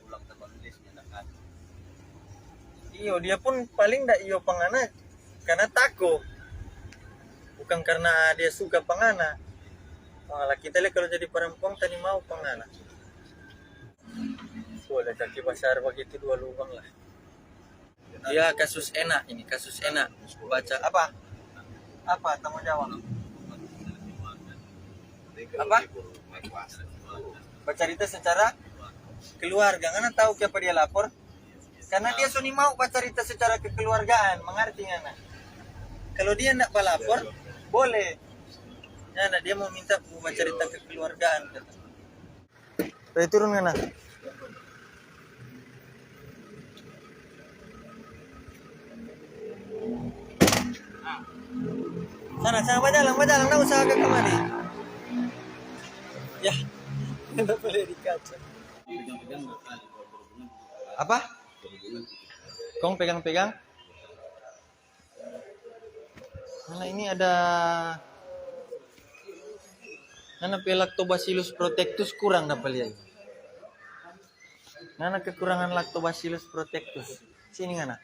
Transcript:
ulang tanpa nulisnya kan. Iyo, dia pun paling ndak iyo pangana karena takut. Bukan karena dia suka pangana. Malah kita lihat kalau jadi perempuan tadi mau pangana. Boleh kaki besar begitu 2 lubang lah. Dia kasus enak ini, kasus enak. Baca apa? Apa tanggung jawab? Apa? Bercerita secara keluarga. Karena tahu siapa dia lapor? Karena dia suni mau bercerita secara kekeluargaan, mengerti nggak? Kalau dia nak balapor, boleh. Nah, dia mau minta bercerita kekeluargaan. Saya turun nggak? Sana bajalang, nggak usah ke kemari. Ya, nggak boleh dikaca. Apa? Kong pegang-pegang. Nah, ini ada Lactobacillus protectus kurang dapat lihat. Nana kekurangan Lactobacillus protectus. Sini ngana.